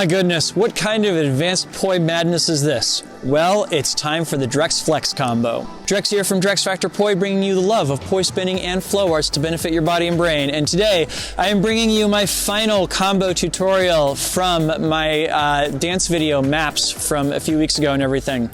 my goodness, what kind of advanced poi madness is this? Well, it's time for the Drex Flex combo. Drex here from Drex Factor Poi, bringing you the love of poi spinning and flow arts to benefit your body and brain. And today, I am bringing you my final combo tutorial from my dance video maps from a few weeks ago and everything.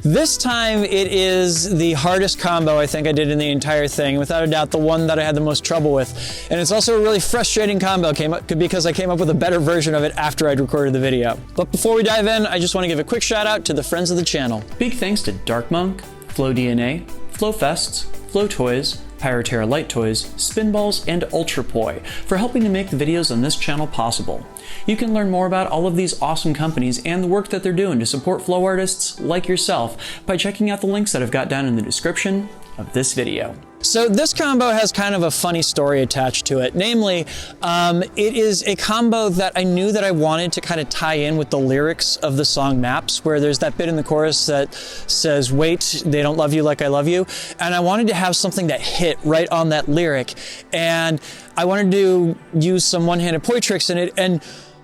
This time it is the hardest combo I think I did in the entire thing, without a doubt the one that I had the most trouble with. And it's also a really frustrating combo because I came up with a better version of it after I'd recorded the video. But before we dive in, I just want to give a quick shout out to the friends of the channel. Big thanks to Dark Monk, Flow DNA, Flow Fests, Flow Toys, Pyroterra Light Toys, Spinballs, and Ultrapoi for helping to make the videos on this channel possible. You can learn more about all of these awesome companies and the work that they're doing to support flow artists like yourself by checking out the links that I've got down in the description of this video. So this combo has kind of a funny story attached to it. Namely, it is a combo that I knew that I wanted to kind of tie in with the lyrics of the song Maps, where there's that bit in the chorus that says, "Wait, they don't love you like I love you." And I wanted to have something that hit right on that lyric. And I wanted to use some one-handed poi tricks in it. And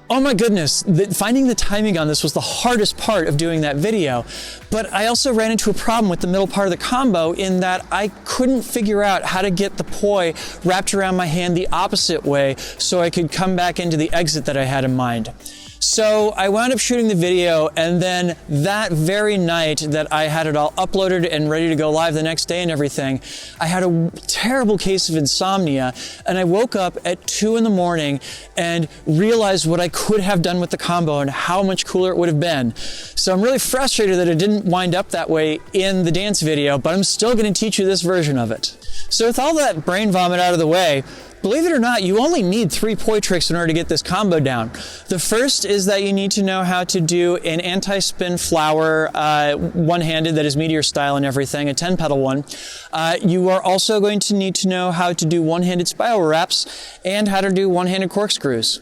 oh my goodness, finding the timing on this was the hardest part of doing that video. But I also ran into a problem with the middle part of the combo in that I couldn't figure out how to get the poi wrapped around my hand the opposite way so I could come back into the exit that I had in mind. So I wound up shooting the video, and then that very night that I had it all uploaded and ready to go live the next day and everything, I had a terrible case of insomnia, and I woke up at 2 in the morning and realized what I could have done with the combo and how much cooler it would have been. So I'm really frustrated that it didn't wind up that way in the dance video, but I'm still going to teach you this version of it. So with all that brain vomit out of the way, believe it or not, you only need 3 poi tricks in order to get this combo down. The first is that you need to know how to do an anti-spin flower, one-handed, that is meteor style and everything, a 10-pedal one. You are also going to need to know how to do one-handed spiral wraps and how to do one-handed corkscrews.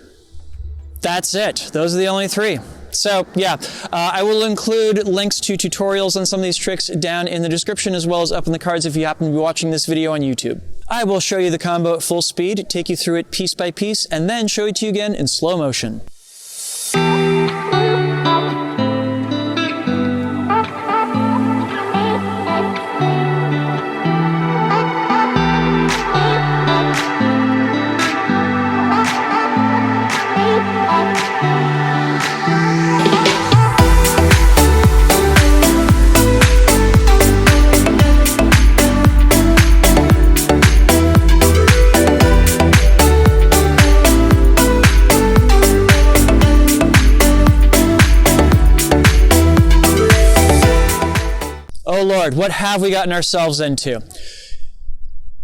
That's it. Those are the only 3. So yeah, I will include links to tutorials on some of these tricks down in the description, as well as up in the cards if you happen to be watching this video on YouTube. I will show you the combo at full speed, take you through it piece by piece, and then show it to you again in slow motion. Oh Lord, what have we gotten ourselves into?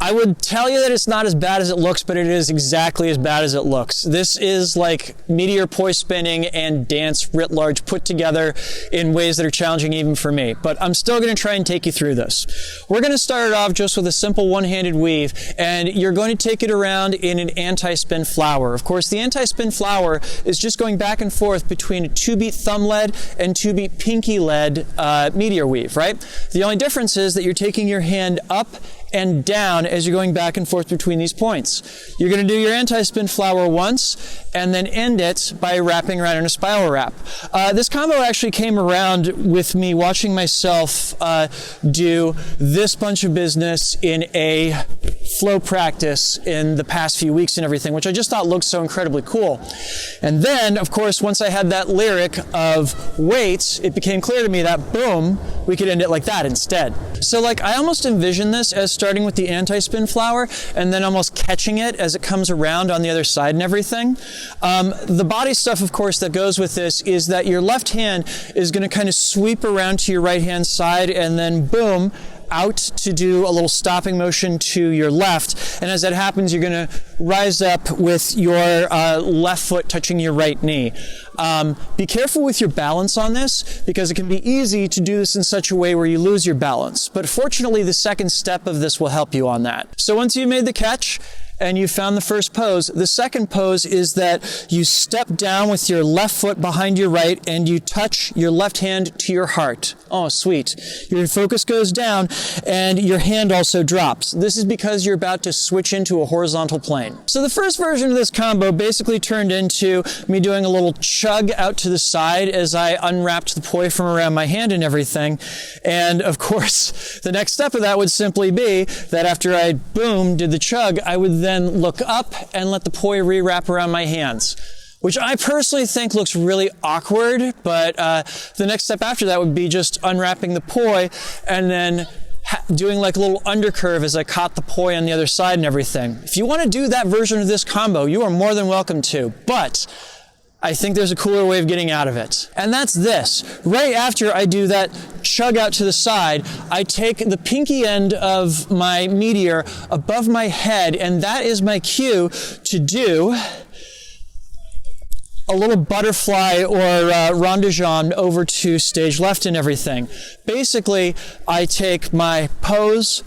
I would tell you that it's not as bad as it looks, but it is exactly as bad as it looks. This is like meteor poi spinning and dance writ large put together in ways that are challenging even for me. But I'm still going to try and take you through this. We're going to start it off just with a simple one-handed weave, and you're going to take it around in an anti-spin flower. Of course, the anti-spin flower is just going back and forth between a 2-beat thumb lead and 2-beat pinky lead meteor weave, right? The only difference is that you're taking your hand up and down as you're going back and forth between these points. You're going to do your anti-spin flower once and then end it by wrapping around in a spiral wrap. This combo actually came around with me watching myself do this bunch of business in a flow practice in the past few weeks and everything, which I just thought looked so incredibly cool. And then, of course, once I had that lyric of wait, it became clear to me that, boom, we could end it like that instead. So like, I almost envision this as starting with the anti-spin flower and then almost catching it as it comes around on the other side and everything. The body stuff, of course, that goes with this is that your left hand is going to kind of sweep around to your right hand side and then boom, out to do a little stopping motion to your left. And as that happens, you're going to rise up with your left foot touching your right knee. Be careful with your balance on this, because it can be easy to do this in such a way where you lose your balance. But fortunately, the second step of this will help you on that. So once you've made the catch, and you found the first pose. The second pose is that you step down with your left foot behind your right and you touch your left hand to your heart. Oh, sweet. Your focus goes down and your hand also drops. This is because you're about to switch into a horizontal plane. So the first version of this combo basically turned into me doing a little chug out to the side as I unwrapped the poi from around my hand and everything. And of course, the next step of that would simply be that after I, boom, did the chug, I would then look up and let the poi re-wrap around my hands, which I personally think looks really awkward, but the next step after that would be just unwrapping the poi and then doing like a little undercurve as I caught the poi on the other side and everything. If you want to do that version of this combo, you are more than welcome to, but I think there's a cooler way of getting out of it. And that's this. Right after I do that chug out to the side, I take the pinky end of my meteor above my head, and that is my cue to do a little butterfly or rondejam over to stage left and everything. Basically, I take my pose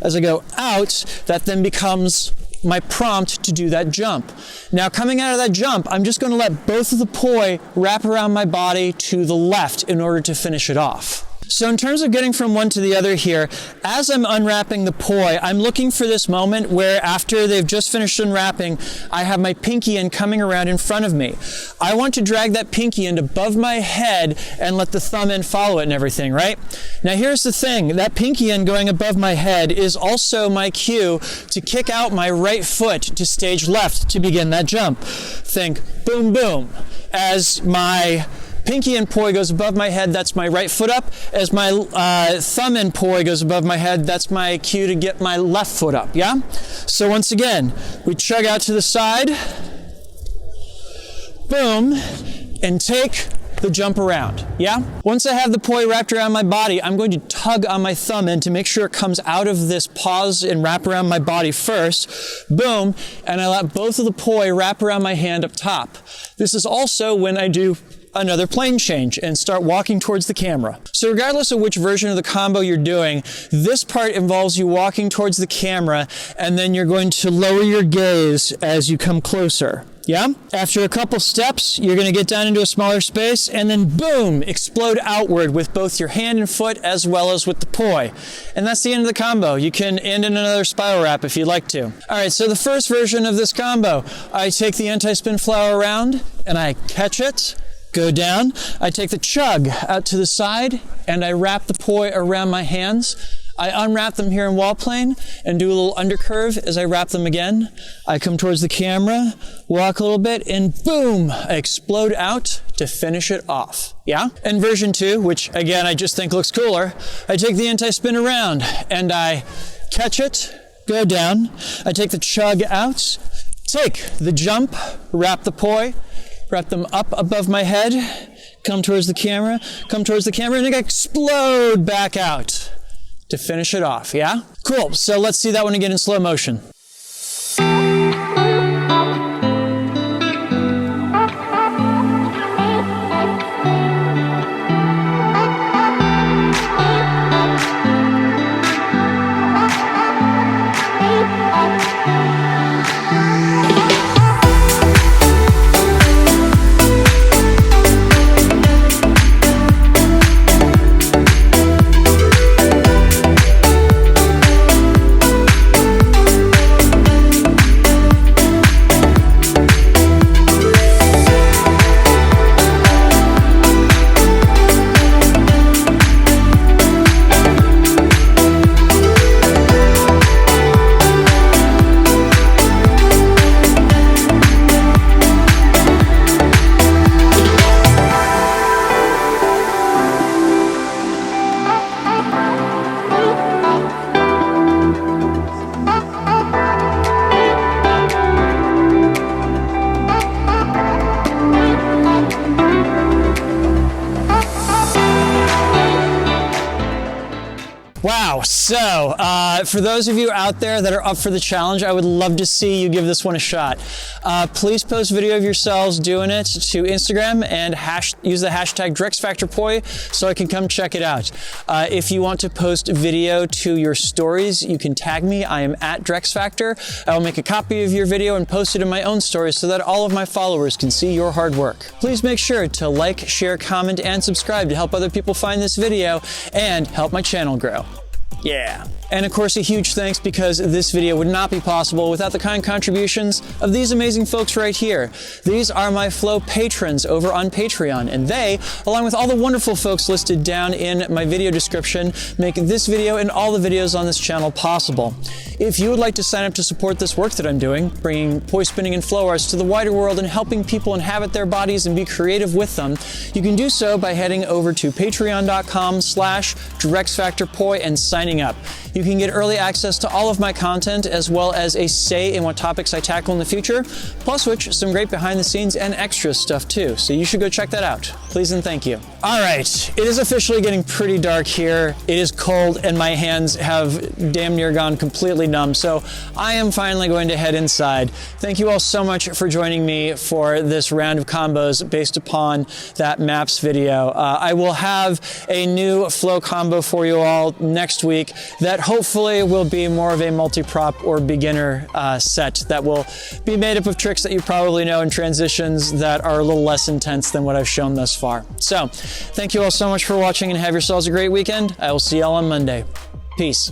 as I go out, that then becomes my prompt to do that jump. Now, coming out of that jump, I'm just going to let both of the poi wrap around my body to the left in order to finish it off. So in terms of getting from one to the other here, as I'm unwrapping the poi, I'm looking for this moment where after they've just finished unwrapping, I have my pinky end coming around in front of me. I want to drag that pinky end above my head and let the thumb end follow it and everything, right? Now here's the thing, that pinky end going above my head is also my cue to kick out my right foot to stage left to begin that jump. Think boom, boom. As my pinky end poi goes above my head, that's my right foot up. As my thumb end poi goes above my head, that's my cue to get my left foot up, yeah? So once again, we chug out to the side, boom, and take the jump around, yeah? Once I have the poi wrapped around my body, I'm going to tug on my thumb end to make sure it comes out of this pause and wrap around my body first, boom, and I let both of the poi wrap around my hand up top. This is also when I do another plane change and start walking towards the camera. So regardless of which version of the combo you're doing, this part involves you walking towards the camera and then you're going to lower your gaze as you come closer. Yeah? After a couple steps, you're going to get down into a smaller space and then boom, explode outward with both your hand and foot as well as with the poi. And that's the end of the combo. You can end in another spiral wrap if you'd like to. All right, so the first version of this combo, I take the anti-spin flower around and I catch it, go down, I take the chug out to the side and I wrap the poi around my hands. I unwrap them here in wall plane and do a little undercurve as I wrap them again. I come towards the camera, walk a little bit, and boom, I explode out to finish it off. Yeah? And version 2, which again I just think looks cooler, I take the anti-spin around and I catch it, go down, I take the chug out, take the jump, wrap the poi, wrap them up above my head, come towards the camera, and then I explode back out to finish it off, yeah? Cool, so let's see that one again in slow motion. Wow, so for those of you out there that are up for the challenge, I would love to see you give this one a shot. Please post video of yourselves doing it to Instagram and use the hashtag DrexFactorPoi so I can come check it out. If you want to post video to your stories, you can tag me. I am at DrexFactor. I will make a copy of your video and post it in my own stories so that all of my followers can see your hard work. Please make sure to like, share, comment, and subscribe to help other people find this video and help my channel grow. Yeah. And of course, a huge thanks, because this video would not be possible without the kind contributions of these amazing folks right here. These are my Flow patrons over on Patreon, and they, along with all the wonderful folks listed down in my video description, make this video and all the videos on this channel possible. If you would like to sign up to support this work that I'm doing, bringing poi spinning and flow arts to the wider world and helping people inhabit their bodies and be creative with them, you can do so by heading over to patreon.com/DrexFactorPoi and signing up. You can get early access to all of my content, as well as a say in what topics I tackle in the future, plus which some great behind the scenes and extra stuff too. So you should go check that out. Please and thank you. All right, it is officially getting pretty dark here. It is cold and my hands have damn near gone completely numb. So I am finally going to head inside. Thank you all so much for joining me for this round of combos based upon that maps video. I will have a new flow combo for you all next week that hopefully will be more of a multi-prop or beginner set that will be made up of tricks that you probably know and transitions that are a little less intense than what I've shown thus far. So thank you all so much for watching and have yourselves a great weekend. I will see y'all on Monday. Peace.